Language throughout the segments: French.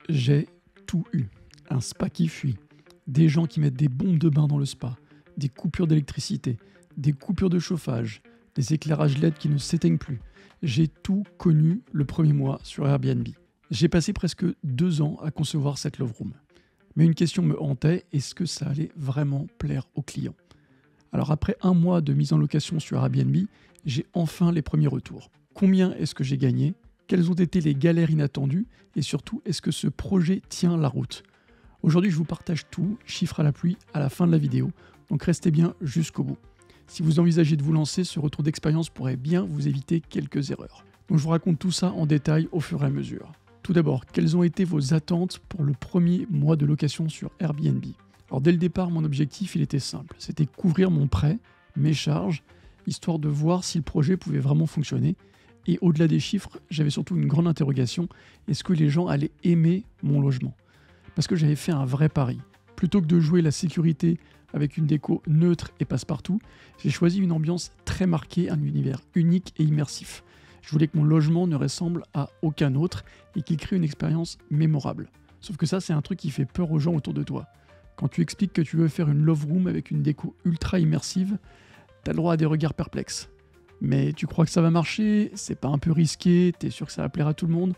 J'ai tout eu. Un spa qui fuit, des gens qui mettent des bombes de bain dans le spa, des coupures d'électricité, des coupures de chauffage, des éclairages LED qui ne s'éteignent plus. J'ai tout connu le premier mois sur Airbnb. J'ai passé presque 2 ans à concevoir cette Love Room. Mais une question me hantait, est-ce que ça allait vraiment plaire aux clients? Alors après 1 mois de mise en location sur Airbnb, j'ai enfin les premiers retours. Combien est-ce que j'ai gagné? Quelles ont été les galères inattendues? Et surtout, est-ce que ce projet tient la route? Aujourd'hui, je vous partage tout, chiffres à la pluie, à la fin de la vidéo, donc restez bien jusqu'au bout. Si vous envisagez de vous lancer, ce retour d'expérience pourrait bien vous éviter quelques erreurs. Donc je vous raconte tout ça en détail au fur et à mesure. Tout d'abord, quelles ont été vos attentes pour le premier mois de location sur Airbnb? Alors dès le départ, mon objectif, il était simple, c'était couvrir mon prêt, mes charges, histoire de voir si le projet pouvait vraiment fonctionner. Et au-delà des chiffres, j'avais surtout une grande interrogation, est-ce que les gens allaient aimer mon logement? Parce que j'avais fait un vrai pari. Plutôt que de jouer la sécurité avec une déco neutre et passe-partout, j'ai choisi une ambiance très marquée, un univers unique et immersif. Je voulais que mon logement ne ressemble à aucun autre et qu'il crée une expérience mémorable. Sauf que ça, c'est un truc qui fait peur aux gens autour de toi. Quand tu expliques que tu veux faire une love room avec une déco ultra immersive, t'as le droit à des regards perplexes. Mais tu crois que ça va marcher? C'est pas un peu risqué? T'es sûr que ça va plaire à tout le monde?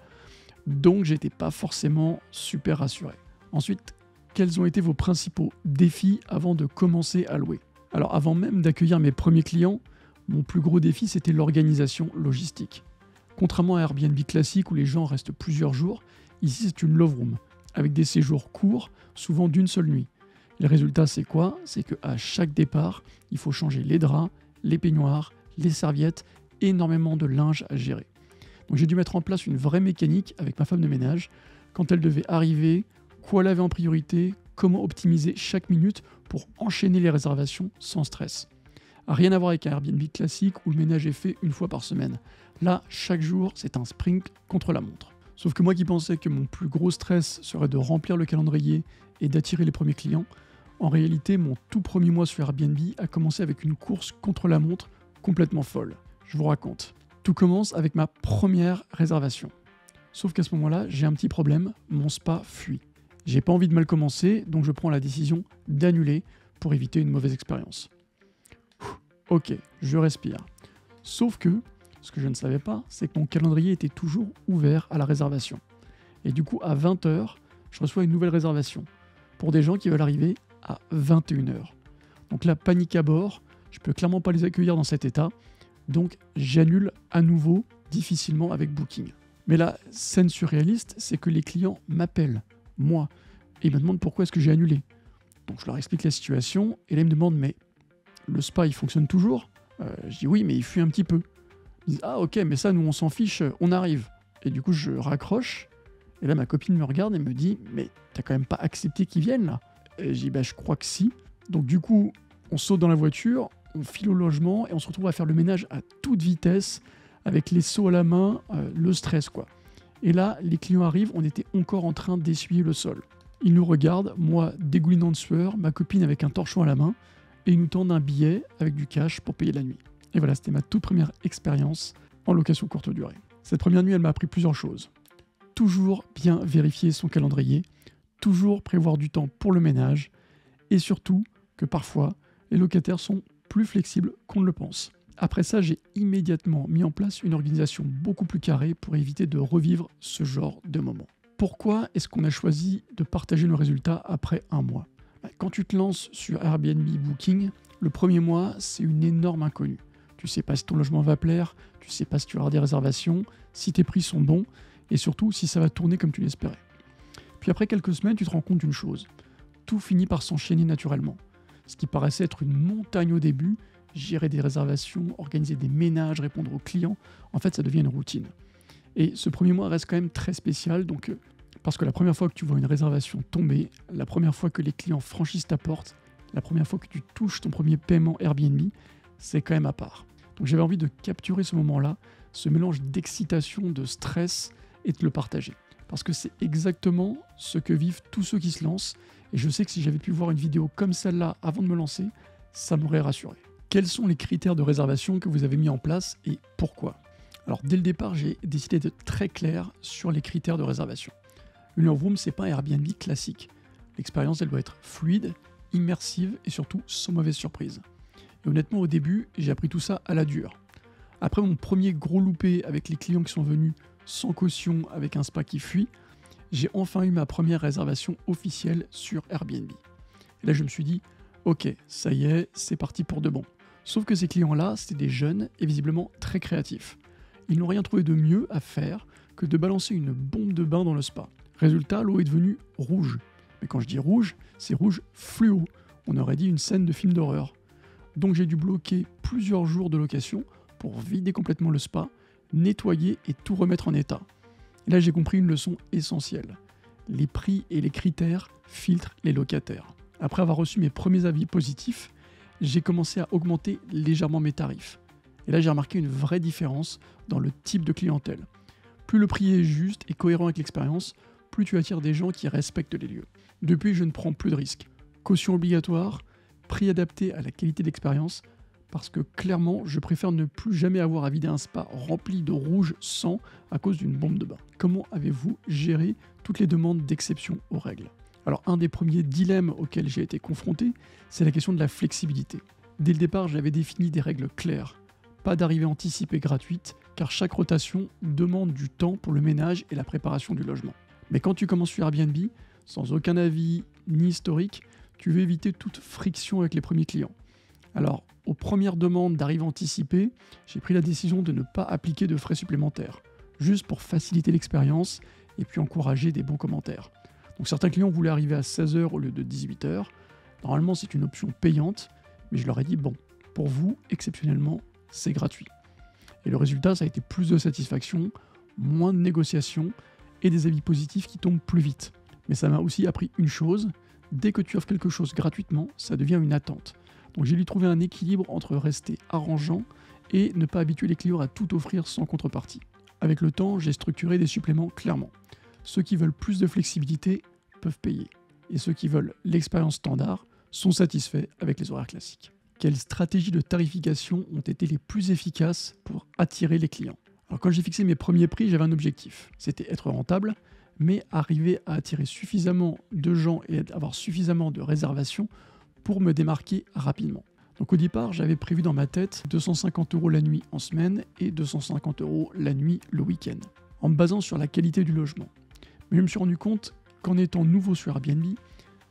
Donc j'étais pas forcément super rassuré. Ensuite, quels ont été vos principaux défis avant de commencer à louer? Alors avant même d'accueillir mes premiers clients, mon plus gros défi c'était l'organisation logistique. Contrairement à Airbnb classique où les gens restent plusieurs jours, ici c'est une love room, avec des séjours courts, souvent d'une seule nuit. Le résultat c'est quoi? C'est qu'à chaque départ, il faut changer les draps, les peignoirs, les serviettes, énormément de linge à gérer. Donc j'ai dû mettre en place une vraie mécanique avec ma femme de ménage, quand elle devait arriver, quoi laver en priorité, comment optimiser chaque minute pour enchaîner les réservations sans stress. Rien à voir avec un Airbnb classique où le ménage est fait une fois par semaine. Là, chaque jour, c'est un sprint contre la montre. Sauf que moi qui pensais que mon plus gros stress serait de remplir le calendrier et d'attirer les premiers clients, en réalité, mon tout premier mois sur Airbnb a commencé avec une course contre la montre complètement folle. Je vous raconte. Tout commence avec ma première réservation. Sauf qu'à ce moment-là, j'ai un petit problème, mon spa fuit. J'ai pas envie de mal commencer, donc je prends la décision d'annuler pour éviter une mauvaise expérience. Ok, je respire. Sauf que, ce que je ne savais pas, c'est que mon calendrier était toujours ouvert à la réservation. Et du coup, à 20h, je reçois une nouvelle réservation pour des gens qui veulent arriver à 21h. Donc là, panique à bord, je peux clairement pas les accueillir dans cet état, donc j'annule à nouveau, difficilement avec Booking. Mais la scène surréaliste, c'est que les clients m'appellent, moi, et ils me demandent pourquoi est-ce que j'ai annulé. Donc je leur explique la situation, et là ils me demandent, mais le spa il fonctionne toujours? Je dis oui, mais il fuit un petit peu. Ils disent, ah ok, mais ça nous on s'en fiche, on arrive. Et du coup je raccroche, et là ma copine me regarde et me dit, mais t'as quand même pas accepté qu'ils viennent là? Et je dis, bah je crois que si. Donc du coup, on saute dans la voiture, on file au logement, et on se retrouve à faire le ménage à toute vitesse, avec les seaux à la main, le stress quoi. Et là, les clients arrivent, on était encore en train d'essuyer le sol. Ils nous regardent, moi dégoulinant de sueur, ma copine avec un torchon à la main, et ils nous tendent un billet avec du cash pour payer la nuit. Et voilà, c'était ma toute première expérience en location courte durée. Cette première nuit, elle m'a appris plusieurs choses. Toujours bien vérifier son calendrier, toujours prévoir du temps pour le ménage, et surtout que parfois, les locataires sont plus flexibles qu'on ne le pense. Après ça, j'ai immédiatement mis en place une organisation beaucoup plus carrée pour éviter de revivre ce genre de moment. Pourquoi est-ce qu'on a choisi de partager nos résultats après 1 mois? Quand tu te lances sur Airbnb Booking, le premier mois, c'est une énorme inconnue. Tu sais pas si ton logement va plaire, tu sais pas si tu vas avoir des réservations, si tes prix sont bons, et surtout si ça va tourner comme tu l'espérais. Puis après quelques semaines, tu te rends compte d'une chose. Tout finit par s'enchaîner naturellement. Ce qui paraissait être une montagne au début, gérer des réservations, organiser des ménages, répondre aux clients, en fait ça devient une routine. Et ce premier mois reste quand même très spécial, donc parce que la première fois que tu vois une réservation tomber, la première fois que les clients franchissent ta porte, la première fois que tu touches ton premier paiement Airbnb, c'est quand même à part. Donc j'avais envie de capturer ce moment-là, ce mélange d'excitation, de stress, et de le partager. Parce que c'est exactement ce que vivent tous ceux qui se lancent, et je sais que si j'avais pu voir une vidéo comme celle-là avant de me lancer, ça m'aurait rassuré. Quels sont les critères de réservation que vous avez mis en place et pourquoi? Alors dès le départ, j'ai décidé d'être très clair sur les critères de réservation. Une love room, c'est pas un Airbnb classique. L'expérience, elle doit être fluide, immersive et surtout sans mauvaise surprise. Et honnêtement, au début, j'ai appris tout ça à la dure. Après mon premier gros loupé avec les clients qui sont venus sans caution avec un spa qui fuit, j'ai enfin eu ma première réservation officielle sur Airbnb. Et là, je me suis dit, ok, ça y est, c'est parti pour de bon. Sauf que ces clients-là, c'était des jeunes et visiblement très créatifs. Ils n'ont rien trouvé de mieux à faire que de balancer une bombe de bain dans le spa. Résultat, l'eau est devenue rouge. Mais quand je dis rouge, c'est rouge fluo. On aurait dit une scène de film d'horreur. Donc j'ai dû bloquer plusieurs jours de location pour vider complètement le spa, nettoyer et tout remettre en état. Et là, j'ai compris une leçon essentielle. Les prix et les critères filtrent les locataires. Après avoir reçu mes premiers avis positifs, j'ai commencé à augmenter légèrement mes tarifs. Et là, j'ai remarqué une vraie différence dans le type de clientèle. Plus le prix est juste et cohérent avec l'expérience, plus tu attires des gens qui respectent les lieux. Depuis, je ne prends plus de risques. Caution obligatoire, prix adapté à la qualité d'expérience, parce que clairement, je préfère ne plus jamais avoir à vider un spa rempli de rouge sang à cause d'une bombe de bain. Comment avez-vous géré toutes les demandes d'exception aux règles ? Alors, un des premiers dilemmes auxquels j'ai été confronté, c'est la question de la flexibilité. Dès le départ, j'avais défini des règles claires. Pas d'arrivée anticipée gratuite, car chaque rotation demande du temps pour le ménage et la préparation du logement. Mais quand tu commences sur Airbnb, sans aucun avis ni historique, tu veux éviter toute friction avec les premiers clients. Alors, aux premières demandes d'arrivée anticipée, j'ai pris la décision de ne pas appliquer de frais supplémentaires, juste pour faciliter l'expérience et puis encourager des bons commentaires. Donc certains clients voulaient arriver à 16h au lieu de 18h. Normalement, c'est une option payante, mais je leur ai dit, bon, pour vous, exceptionnellement, c'est gratuit. Et le résultat, ça a été plus de satisfaction, moins de négociations et des avis positifs qui tombent plus vite. Mais ça m'a aussi appris une chose, dès que tu offres quelque chose gratuitement, ça devient une attente. Donc j'ai dû trouver un équilibre entre rester arrangeant et ne pas habituer les clients à tout offrir sans contrepartie. Avec le temps, j'ai structuré des suppléments clairement. Ceux qui veulent plus de flexibilité peuvent payer. Et ceux qui veulent l'expérience standard sont satisfaits avec les horaires classiques. Quelles stratégies de tarification ont été les plus efficaces pour attirer les clients ? Alors quand j'ai fixé mes premiers prix, j'avais un objectif. C'était être rentable, mais arriver à attirer suffisamment de gens et avoir suffisamment de réservations pour me démarquer rapidement. Donc au départ, j'avais prévu dans ma tête 250 € la nuit en semaine et 250 € la nuit le week-end, en me basant sur la qualité du logement. Mais je me suis rendu compte qu'en étant nouveau sur Airbnb,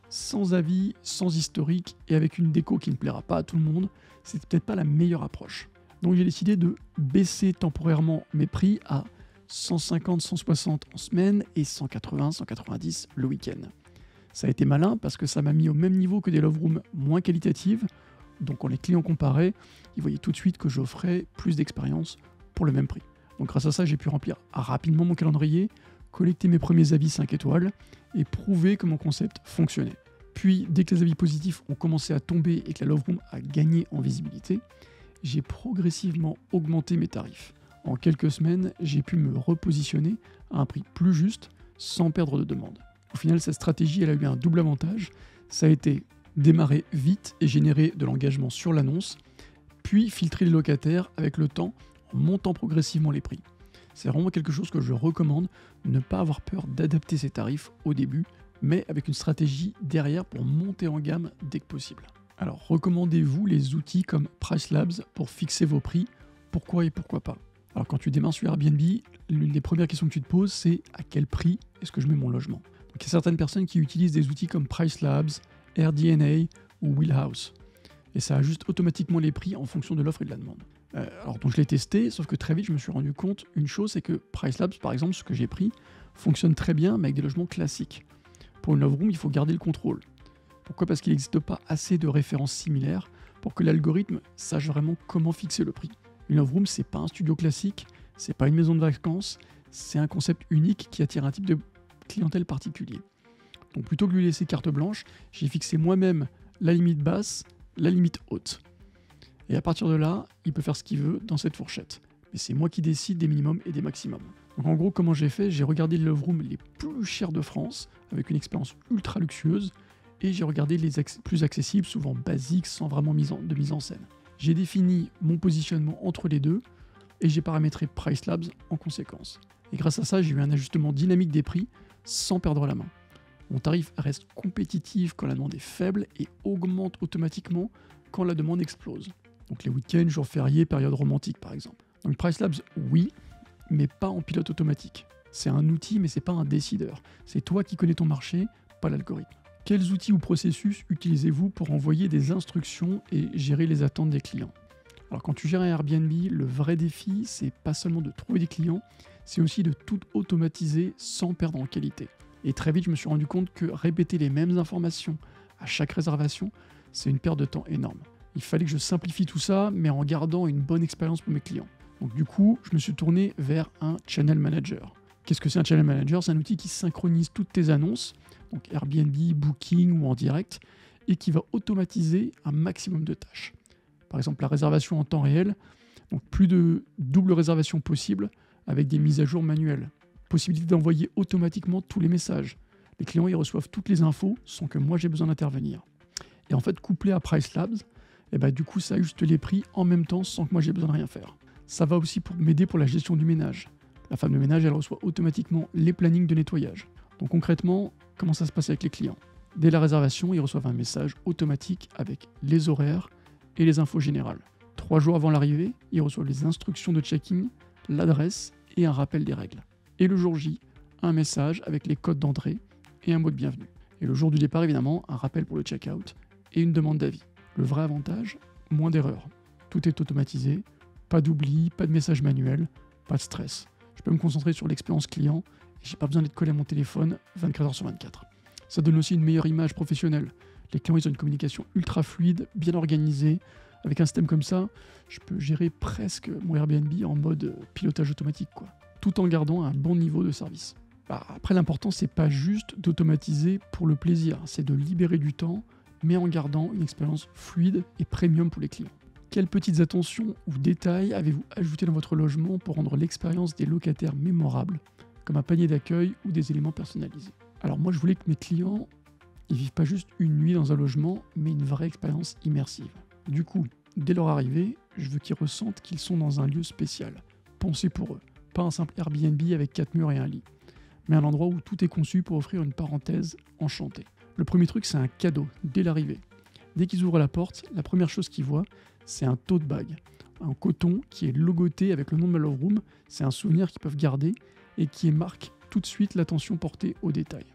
sans avis, sans historique et avec une déco qui ne plaira pas à tout le monde, c'est peut-être pas la meilleure approche. Donc j'ai décidé de baisser temporairement mes prix à 150, 160 en semaine et 180, 190 le week-end. Ça a été malin parce que ça m'a mis au même niveau que des love rooms moins qualitatives, donc quand les clients comparaient, ils voyaient tout de suite que j'offrais plus d'expérience pour le même prix. Donc grâce à ça, j'ai pu remplir rapidement mon calendrier, collecter mes premiers avis 5 étoiles et prouver que mon concept fonctionnait. Puis, dès que les avis positifs ont commencé à tomber et que la love room a gagné en visibilité, j'ai progressivement augmenté mes tarifs. En quelques semaines, j'ai pu me repositionner à un prix plus juste sans perdre de demande. Au final, cette stratégie, elle a eu un double avantage. Ça a été démarrer vite et générer de l'engagement sur l'annonce, puis filtrer les locataires avec le temps en montant progressivement les prix. C'est vraiment quelque chose que je recommande, ne pas avoir peur d'adapter ses tarifs au début, mais avec une stratégie derrière pour monter en gamme dès que possible. Alors, recommandez-vous les outils comme PriceLabs pour fixer vos prix? Pourquoi et pourquoi pas? Alors, quand tu démarres sur Airbnb, l'une des premières questions que tu te poses, c'est à quel prix est-ce que je mets mon logement? Donc, il y a certaines personnes qui utilisent des outils comme PriceLabs, AirDNA ou Wheelhouse. Et ça ajuste automatiquement les prix en fonction de l'offre et de la demande. Alors donc je l'ai testé, sauf que très vite je me suis rendu compte une chose, c'est que PriceLabs, par exemple, ce que j'ai pris, fonctionne très bien, mais avec des logements classiques. Pour une love room, il faut garder le contrôle. Pourquoi ? Parce qu'il n'existe pas assez de références similaires pour que l'algorithme sache vraiment comment fixer le prix. Une love room, c'est pas un studio classique, c'est pas une maison de vacances, c'est un concept unique qui attire un type de clientèle particulier. Donc plutôt que de lui laisser carte blanche, j'ai fixé moi-même la limite basse, la limite haute. Et à partir de là, il peut faire ce qu'il veut dans cette fourchette. Mais c'est moi qui décide des minimums et des maximums. Donc en gros, comment j'ai fait ? J'ai regardé les love rooms les plus chers de France, avec une expérience ultra luxueuse, et j'ai regardé les plus accessibles, souvent basiques, sans vraiment mise en scène. J'ai défini mon positionnement entre les deux, et j'ai paramétré PriceLabs en conséquence. Et grâce à ça, j'ai eu un ajustement dynamique des prix, sans perdre la main. Mon tarif reste compétitif quand la demande est faible et augmente automatiquement quand la demande explose. Donc les week-ends, jours fériés, période romantique par exemple. Donc PriceLabs, oui, mais pas en pilote automatique. C'est un outil, mais c'est pas un décideur. C'est toi qui connais ton marché, pas l'algorithme. Quels outils ou processus utilisez-vous pour envoyer des instructions et gérer les attentes des clients? Alors quand tu gères un Airbnb, le vrai défi, c'est pas seulement de trouver des clients, c'est aussi de tout automatiser sans perdre en qualité. Et très vite, je me suis rendu compte que répéter les mêmes informations à chaque réservation, c'est une perte de temps énorme. Il fallait que je simplifie tout ça, mais en gardant une bonne expérience pour mes clients. Donc du coup, je me suis tourné vers un Channel Manager. Qu'est-ce que c'est un Channel Manager? C'est un outil qui synchronise toutes tes annonces, donc Airbnb, Booking ou en direct, et qui va automatiser un maximum de tâches. Par exemple, la réservation en temps réel, donc plus de double réservation possible avec des mises à jour manuelles. Possibilité d'envoyer automatiquement tous les messages. Les clients ils reçoivent toutes les infos sans que moi j'ai besoin d'intervenir. Et en fait, couplé à PriceLabs, du coup, ça ajuste les prix en même temps sans que moi j'ai besoin de rien faire. Ça va aussi pour m'aider pour la gestion du ménage. La femme de ménage, elle reçoit automatiquement les plannings de nettoyage. Donc concrètement, comment ça se passe avec les clients? Dès la réservation, ils reçoivent un message automatique avec les horaires et les infos générales. 3 jours avant l'arrivée, ils reçoivent les instructions de check-in, l'adresse et un rappel des règles. Et le jour J, un message avec les codes d'entrée et un mot de bienvenue. Et le jour du départ, évidemment, un rappel pour le check-out et une demande d'avis. Le vrai avantage, moins d'erreurs. Tout est automatisé, pas d'oubli, pas de message manuel, pas de stress. Je peux me concentrer sur l'expérience client et j'ai pas besoin d'être collé à mon téléphone 24h/24. Ça donne aussi une meilleure image professionnelle. Les clients, ils ont une communication ultra fluide, bien organisée. Avec un système comme ça, je peux gérer presque mon Airbnb en mode pilotage automatique, tout en gardant un bon niveau de service. Après, l'important, c'est pas juste d'automatiser pour le plaisir, c'est de libérer du temps, mais en gardant une expérience fluide et premium pour les clients. Quelles petites attentions ou détails avez-vous ajouté dans votre logement pour rendre l'expérience des locataires mémorable, comme un panier d'accueil ou des éléments personnalisés? Alors moi, je voulais que mes clients ils vivent pas juste une nuit dans un logement, mais une vraie expérience immersive. Du coup, dès leur arrivée, je veux qu'ils ressentent qu'ils sont dans un lieu spécial, pensé pour eux. Pas un simple Airbnb avec 4 murs et un lit, mais un endroit où tout est conçu pour offrir une parenthèse enchantée. Le premier truc, c'est un cadeau, dès l'arrivée. Dès qu'ils ouvrent la porte, la première chose qu'ils voient, c'est un tote bag, un coton qui est logoté avec le nom de ma love room. C'est un souvenir qu'ils peuvent garder et qui marque tout de suite l'attention portée aux détails.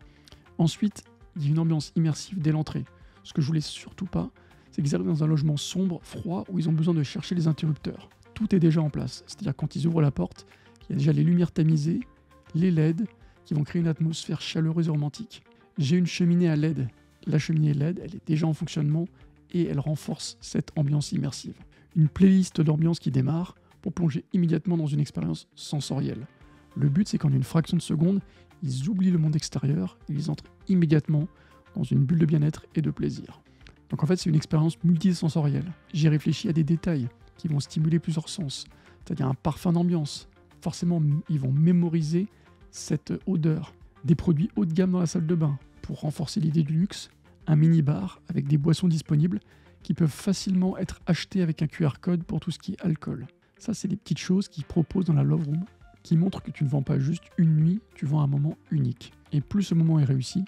Ensuite, il y a une ambiance immersive dès l'entrée. Ce que je voulais surtout pas, c'est qu'ils arrivent dans un logement sombre, froid, où ils ont besoin de chercher les interrupteurs. Tout est déjà en place, c'est-à-dire quand ils ouvrent la porte, il y a déjà les lumières tamisées, les LED, qui vont créer une atmosphère chaleureuse et romantique. J'ai une cheminée à LED. La cheminée LED, elle est déjà en fonctionnement et elle renforce cette ambiance immersive. Une playlist d'ambiance qui démarre pour plonger immédiatement dans une expérience sensorielle. Le but, c'est qu'en une fraction de seconde, ils oublient le monde extérieur et ils entrent immédiatement dans une bulle de bien-être et de plaisir. Donc en fait, c'est une expérience multisensorielle. J'ai réfléchi à des détails qui vont stimuler plusieurs sens, c'est-à-dire un parfum d'ambiance. Forcément, ils vont mémoriser cette odeur. Des produits haut de gamme dans la salle de bain pour renforcer l'idée du luxe. Un mini-bar avec des boissons disponibles qui peuvent facilement être achetées avec un QR code pour tout ce qui est alcool. Ça, c'est des petites choses qu'ils proposent dans la Love Room qui montrent que tu ne vends pas juste une nuit, tu vends un moment unique. Et plus ce moment est réussi,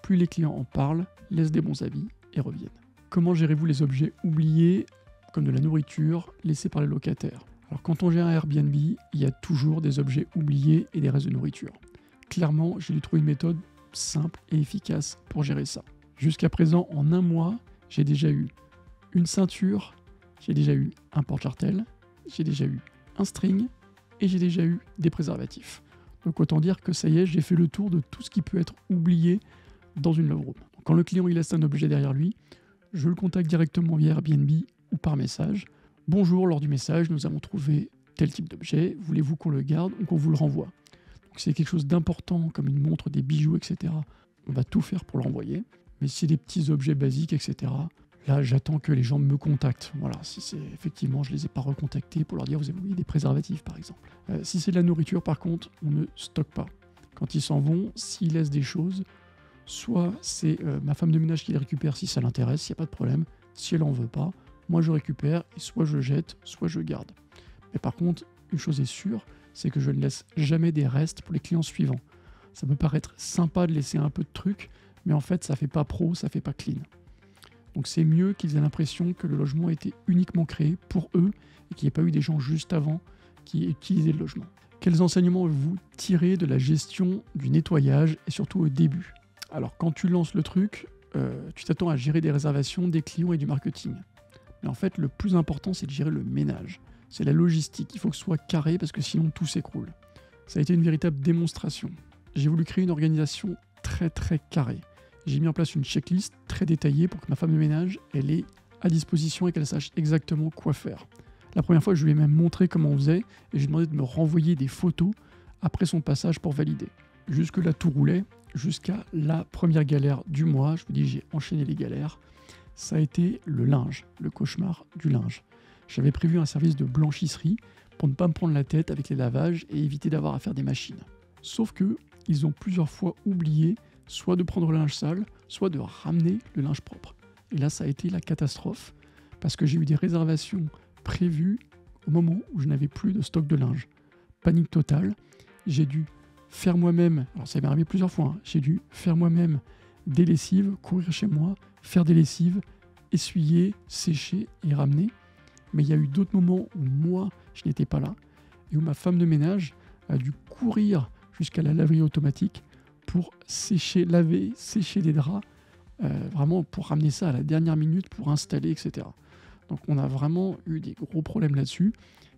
plus les clients en parlent, laissent des bons avis et reviennent. Comment gérez-vous les objets oubliés, comme de la nourriture, laissés par les locataires? Alors quand on gère un Airbnb, il y a toujours des objets oubliés et des restes de nourriture. Clairement, j'ai dû trouver une méthode simple et efficace pour gérer ça. Jusqu'à présent, en un mois, j'ai déjà eu une ceinture, j'ai déjà eu un porte-jartel, j'ai déjà eu un string et j'ai déjà eu des préservatifs. Donc autant dire que ça y est, j'ai fait le tour de tout ce qui peut être oublié dans une love room. Quand le client il laisse un objet derrière lui, je le contacte directement via Airbnb ou par message. Bonjour, lors du message, nous avons trouvé tel type d'objet, voulez-vous qu'on le garde ou qu'on vous le renvoie? Donc si c'est quelque chose d'important comme une montre, des bijoux, etc., on va tout faire pour le renvoyer. Mais si c'est des petits objets basiques, etc., là j'attends que les gens me contactent. Voilà, si c'est effectivement, je les ai pas recontactés pour leur dire vous avez oublié des préservatifs par exemple. Si c'est de la nourriture par contre, on ne stocke pas. Quand ils s'en vont, s'ils laissent des choses, soit c'est ma femme de ménage qui les récupère si ça l'intéresse, il n'y a pas de problème. Si elle en veut pas, moi je récupère et soit je jette, soit je garde. Mais par contre, une chose est sûre, c'est que je ne laisse jamais des restes pour les clients suivants. Ça peut paraître sympa de laisser un peu de trucs, mais en fait ça fait pas pro, ça fait pas clean. Donc c'est mieux qu'ils aient l'impression que le logement a été uniquement créé pour eux et qu'il n'y ait pas eu des gens juste avant qui aient utilisé le logement. Quels enseignements vous tirez de la gestion du nettoyage et surtout au début? Alors quand tu lances le truc, tu t'attends à gérer des réservations, des clients et du marketing. Mais en fait, le plus important, c'est de gérer le ménage. C'est la logistique. Il faut que ce soit carré parce que sinon tout s'écroule. Ça a été une véritable démonstration. J'ai voulu créer une organisation très carrée. J'ai mis en place une checklist très détaillée pour que ma femme de ménage, elle ait à disposition et qu'elle sache exactement quoi faire. La première fois, je lui ai même montré comment on faisait et j'ai demandé de me renvoyer des photos après son passage pour valider. Jusque-là, tout roulait, jusqu'à la première galère du mois. Je vous dis, j'ai enchaîné les galères. Ça a été le linge, le cauchemar du linge. J'avais prévu un service de blanchisserie pour ne pas me prendre la tête avec les lavages et éviter d'avoir à faire des machines. Sauf que ils ont plusieurs fois oublié soit de prendre le linge sale, soit de ramener le linge propre. Et là, ça a été la catastrophe parce que j'ai eu des réservations prévues au moment où je n'avais plus de stock de linge. Panique totale. J'ai dû faire moi-même, alors ça m'est arrivé plusieurs fois, j'ai dû faire moi-même des lessives, courir chez moi, faire des lessives, essuyer, sécher et ramener. Mais il y a eu d'autres moments où moi, je n'étais pas là et où ma femme de ménage a dû courir jusqu'à la laverie automatique pour sécher, laver, sécher des draps, vraiment pour ramener ça à la dernière minute, pour installer, etc. Donc on a vraiment eu des gros problèmes là-dessus.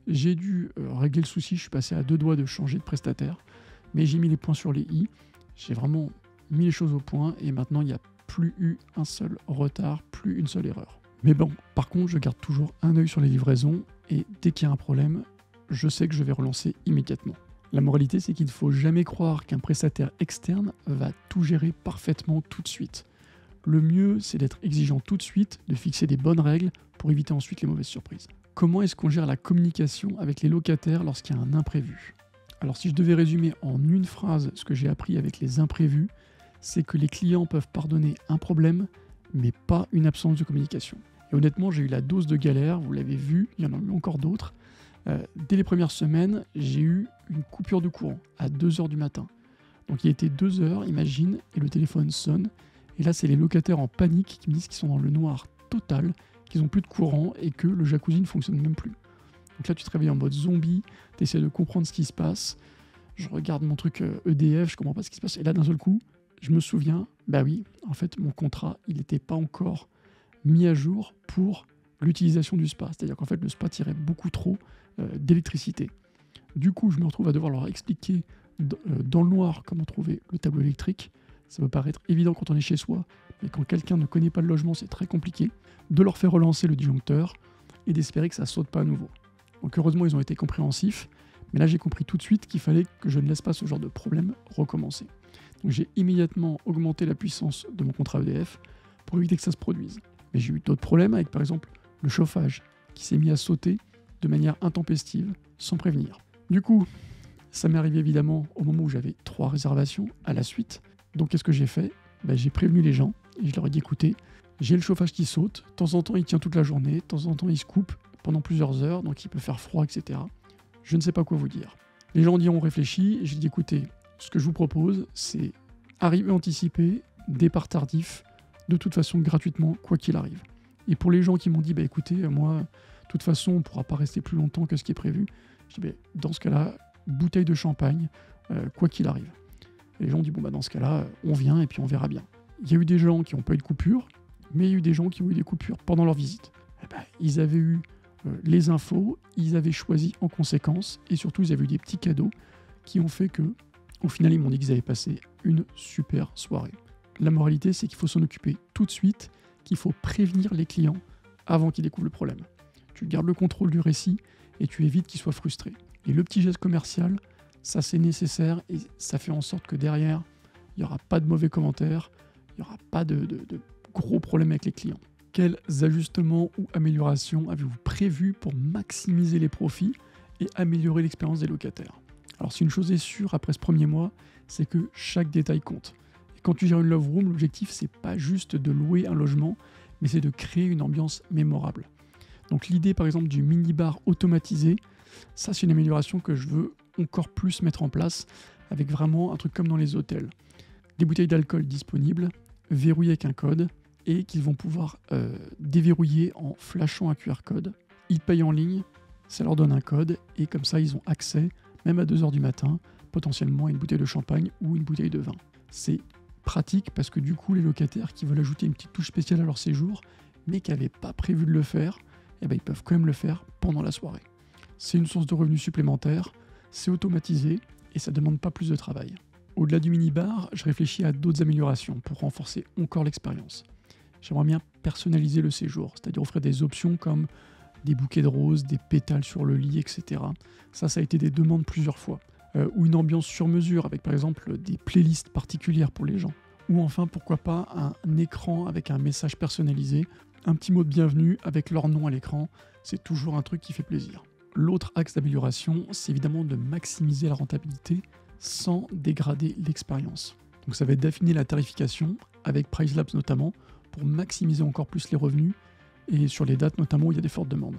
J'ai dû régler le souci, je suis passé à 2 doigts de changer de prestataire, mais j'ai mis les points sur les i, j'ai vraiment mis les choses au point et maintenant il n'y a plus eu un seul retard, plus une seule erreur. Mais bon, par contre, je garde toujours un œil sur les livraisons et dès qu'il y a un problème, je sais que je vais relancer immédiatement. La moralité, c'est qu'il ne faut jamais croire qu'un prestataire externe va tout gérer parfaitement tout de suite. Le mieux, c'est d'être exigeant tout de suite, de fixer des bonnes règles pour éviter ensuite les mauvaises surprises. Comment est-ce qu'on gère la communication avec les locataires lorsqu'il y a un imprévu? Alors si je devais résumer en une phrase ce que j'ai appris avec les imprévus, c'est que les clients peuvent pardonner un problème, mais pas une absence de communication. Et honnêtement, j'ai eu la dose de galère, vous l'avez vu, il y en a eu encore d'autres. Dès les premières semaines, j'ai eu une coupure de courant à 2h du matin. Donc il était 2h, imagine, et le téléphone sonne. Et là, c'est les locataires en panique qui me disent qu'ils sont dans le noir total, qu'ils n'ont plus de courant et que le jacuzzi ne fonctionne même plus. Donc là, tu te réveilles en mode zombie, tu essaies de comprendre ce qui se passe. Je regarde mon truc EDF, je comprends pas ce qui se passe. Et là, d'un seul coup, je me souviens, bah oui, en fait, mon contrat, il n'était pas encore mis à jour pour l'utilisation du spa. C'est-à-dire qu'en fait, le spa tirait beaucoup trop d'électricité. Du coup, je me retrouve à devoir leur expliquer dans le noir comment trouver le tableau électrique. Ça peut paraître évident quand on est chez soi, mais quand quelqu'un ne connaît pas le logement, c'est très compliqué. De leur faire relancer le disjoncteur et d'espérer que ça ne saute pas à nouveau. Donc heureusement, ils ont été compréhensifs, mais là, j'ai compris tout de suite qu'il fallait que je ne laisse pas ce genre de problème recommencer. Donc j'ai immédiatement augmenté la puissance de mon contrat EDF pour éviter que ça se produise. Mais j'ai eu d'autres problèmes avec, par exemple, le chauffage qui s'est mis à sauter de manière intempestive, sans prévenir. Du coup, ça m'est arrivé évidemment au moment où j'avais 3 réservations à la suite. Donc qu'est-ce que j'ai fait? J'ai prévenu les gens et je leur ai dit écoutez, j'ai le chauffage qui saute, de temps en temps il tient toute la journée, de temps en temps il se coupe pendant plusieurs heures, donc il peut faire froid, etc. Je ne sais pas quoi vous dire. Les gens ont réfléchi et j'ai dit écoutez, ce que je vous propose, c'est arriver anticipé, départ tardif, de toute façon gratuitement, quoi qu'il arrive. Et pour les gens qui m'ont dit écoutez, moi, de toute façon, on ne pourra pas rester plus longtemps que ce qui est prévu, je dis dans ce cas-là, bouteille de champagne, quoi qu'il arrive. Et les gens ont dit dans ce cas-là, on vient et puis on verra bien. Il y a eu des gens qui n'ont pas eu de coupure, mais il y a eu des gens qui ont eu des coupures pendant leur visite. Ils avaient eu les infos, ils avaient choisi en conséquence, et surtout ils avaient eu des petits cadeaux qui ont fait que, au final, ils m'ont dit qu'ils avaient passé une super soirée. La moralité, c'est qu'il faut s'en occuper tout de suite, qu'il faut prévenir les clients avant qu'ils découvrent le problème. Tu gardes le contrôle du récit et tu évites qu'ils soient frustrés. Et le petit geste commercial, ça c'est nécessaire et ça fait en sorte que derrière, il n'y aura pas de mauvais commentaires, il n'y aura pas de gros problèmes avec les clients. Quels ajustements ou améliorations avez-vous prévus pour maximiser les profits et améliorer l'expérience des locataires? Alors si une chose est sûre après ce premier mois, c'est que chaque détail compte. Et quand tu gères une love room, l'objectif c'est pas juste de louer un logement, mais c'est de créer une ambiance mémorable. Donc l'idée par exemple du mini-bar automatisé, ça c'est une amélioration que je veux encore plus mettre en place avec vraiment un truc comme dans les hôtels. Des bouteilles d'alcool disponibles, verrouillées avec un code, et qu'ils vont pouvoir déverrouiller en flashant un QR code. Ils payent en ligne, ça leur donne un code, et comme ça ils ont accès, même à 2h du matin, potentiellement à une bouteille de champagne ou une bouteille de vin. C'est pratique parce que du coup les locataires qui veulent ajouter une petite touche spéciale à leur séjour, mais qui n'avaient pas prévu de le faire, eh ben, ils peuvent quand même le faire pendant la soirée. C'est une source de revenus supplémentaire, c'est automatisé, et ça ne demande pas plus de travail. Au-delà du minibar, je réfléchis à d'autres améliorations pour renforcer encore l'expérience. J'aimerais bien personnaliser le séjour, c'est-à-dire offrir des options comme des bouquets de roses, des pétales sur le lit, etc. Ça a été des demandes plusieurs fois. Ou une ambiance sur mesure, avec par exemple des playlists particulières pour les gens. Ou enfin, pourquoi pas, un écran avec un message personnalisé, un petit mot de bienvenue avec leur nom à l'écran, c'est toujours un truc qui fait plaisir. L'autre axe d'amélioration, c'est évidemment de maximiser la rentabilité sans dégrader l'expérience. Donc ça va être d'affiner la tarification, avec PriceLabs notamment, pour maximiser encore plus les revenus, et sur les dates notamment où il y a des fortes demandes.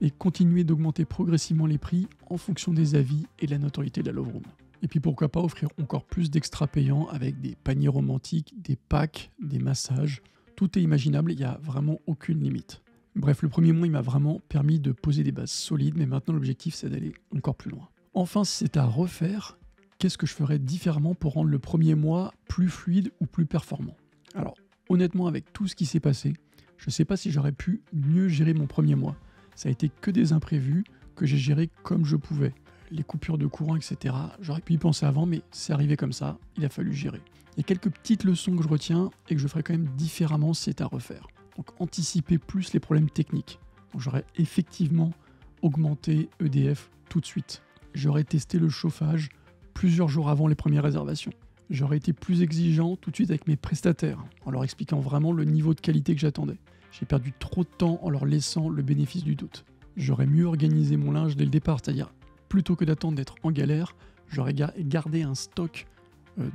Et continuer d'augmenter progressivement les prix en fonction des avis et de la notoriété de la Love Room. Et puis pourquoi pas offrir encore plus d'extra payants avec des paniers romantiques, des packs, des massages. Tout est imaginable, il n'y a vraiment aucune limite. Bref, le premier mois, il m'a vraiment permis de poser des bases solides, mais maintenant l'objectif, c'est d'aller encore plus loin. Enfin, si c'est à refaire, qu'est-ce que je ferais différemment pour rendre le premier mois plus fluide ou plus performant? Alors, honnêtement, avec tout ce qui s'est passé, je ne sais pas si j'aurais pu mieux gérer mon premier mois. Ça a été que des imprévus que j'ai gérés comme je pouvais. Les coupures de courant, etc. J'aurais pu y penser avant, mais c'est arrivé comme ça, il a fallu gérer. Il y a quelques petites leçons que je retiens et que je ferai quand même différemment si c'est à refaire. Donc anticiper plus les problèmes techniques. Donc j'aurais effectivement augmenté EDF tout de suite. J'aurais testé le chauffage plusieurs jours avant les premières réservations. J'aurais été plus exigeant tout de suite avec mes prestataires, en leur expliquant vraiment le niveau de qualité que j'attendais. J'ai perdu trop de temps en leur laissant le bénéfice du doute. J'aurais mieux organisé mon linge dès le départ, c'est-à-dire plutôt que d'attendre d'être en galère, j'aurais gardé un stock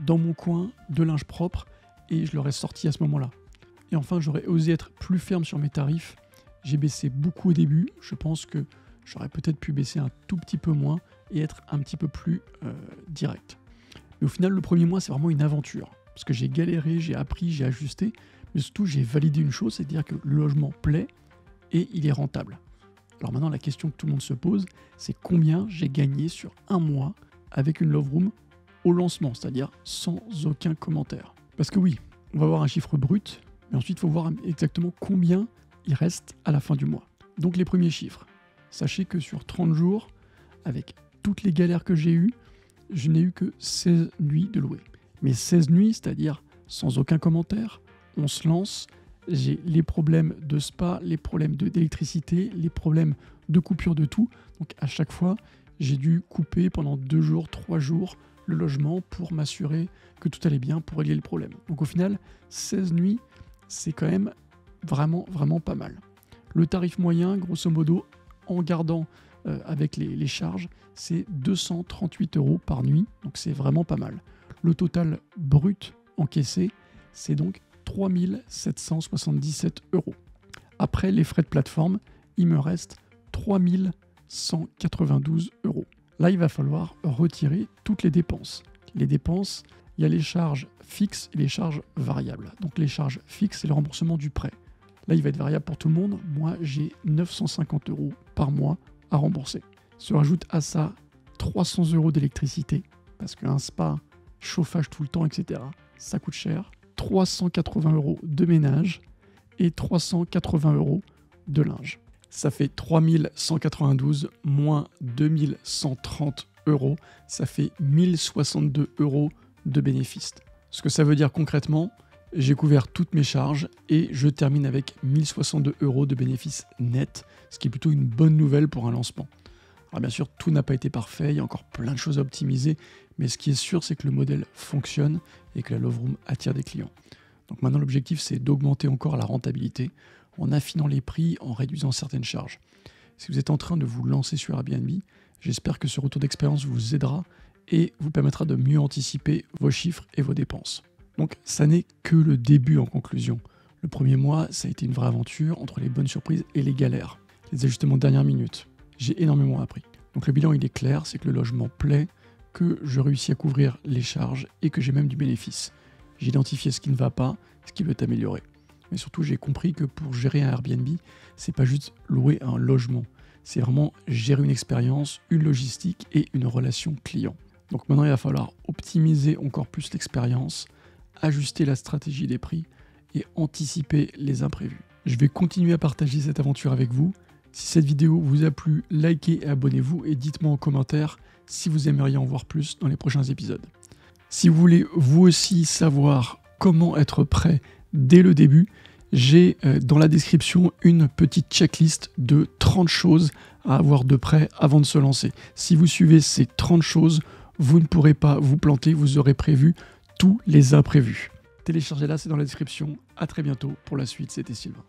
dans mon coin de linge propre et je l'aurais sorti à ce moment-là. Et enfin, j'aurais osé être plus ferme sur mes tarifs. J'ai baissé beaucoup au début, je pense que j'aurais peut-être pu baisser un tout petit peu moins et être un petit peu plus direct. Mais au final, le premier mois, c'est vraiment une aventure. Parce que j'ai galéré, j'ai appris, j'ai ajusté, mais surtout, j'ai validé une chose, c'est-à-dire que le logement plaît et il est rentable. Alors maintenant, la question que tout le monde se pose, c'est combien j'ai gagné sur un mois avec une Love Room au lancement, c'est-à-dire sans aucun commentaire. Parce que oui, on va avoir un chiffre brut, mais ensuite, il faut voir exactement combien il reste à la fin du mois. Donc les premiers chiffres. Sachez que sur 30 jours, avec toutes les galères que j'ai eues, je n'ai eu que 16 nuits de louer. Mais 16 nuits, c'est-à-dire sans aucun commentaire, on se lance, j'ai les problèmes de spa, les problèmes d'électricité, les problèmes de coupure de tout. Donc à chaque fois, j'ai dû couper pendant 2 jours, 3 jours le logement pour m'assurer que tout allait bien, pour régler le problème. Donc au final, 16 nuits, c'est quand même vraiment, vraiment pas mal. Le tarif moyen, grosso modo, en gardant avec les charges, c'est 238 € par nuit, donc c'est vraiment pas mal. Le total brut encaissé, c'est donc 3 777 €. Après les frais de plateforme, il me reste 3 192 €. Là, il va falloir retirer toutes les dépenses. Les dépenses, il y a les charges fixes et les charges variables. Donc les charges fixes, c'est le remboursement du prêt. Là, il va être variable pour tout le monde. Moi, j'ai 950 € par mois à rembourser. Se rajoute à ça 300 € d'électricité, parce qu'un spa, chauffage tout le temps, etc., ça coûte cher. 380 € de ménage et 380 € de linge. Ça fait 3192 moins 2130 €. Ça fait 1062 € de bénéfices. Ce que ça veut dire concrètement, j'ai couvert toutes mes charges et je termine avec 1062 € de bénéfices nets, ce qui est plutôt une bonne nouvelle pour un lancement. Alors bien sûr, tout n'a pas été parfait, il y a encore plein de choses à optimiser, mais ce qui est sûr, c'est que le modèle fonctionne et que la Love Room attire des clients. Donc maintenant, l'objectif, c'est d'augmenter encore la rentabilité en affinant les prix, en réduisant certaines charges. Si vous êtes en train de vous lancer sur Airbnb, j'espère que ce retour d'expérience vous aidera et vous permettra de mieux anticiper vos chiffres et vos dépenses. Donc ça n'est que le début en conclusion. Le premier mois, ça a été une vraie aventure entre les bonnes surprises et les galères, les ajustements de dernière minute. J'ai énormément appris. Donc le bilan, il est clair, c'est que le logement plaît, que je réussis à couvrir les charges et que j'ai même du bénéfice. J'ai identifié ce qui ne va pas, ce qui doit être amélioré. Mais surtout, j'ai compris que pour gérer un Airbnb, c'est pas juste louer un logement. C'est vraiment gérer une expérience, une logistique et une relation client. Donc maintenant, il va falloir optimiser encore plus l'expérience, ajuster la stratégie des prix et anticiper les imprévus. Je vais continuer à partager cette aventure avec vous. Si cette vidéo vous a plu, likez et abonnez-vous et dites-moi en commentaire si vous aimeriez en voir plus dans les prochains épisodes. Si vous voulez vous aussi savoir comment être prêt dès le début, j'ai dans la description une petite checklist de 30 choses à avoir de prêt avant de se lancer. Si vous suivez ces 30 choses, vous ne pourrez pas vous planter, vous aurez prévu tous les imprévus. Téléchargez-la, c'est dans la description. À très bientôt pour la suite, c'était Sylvain.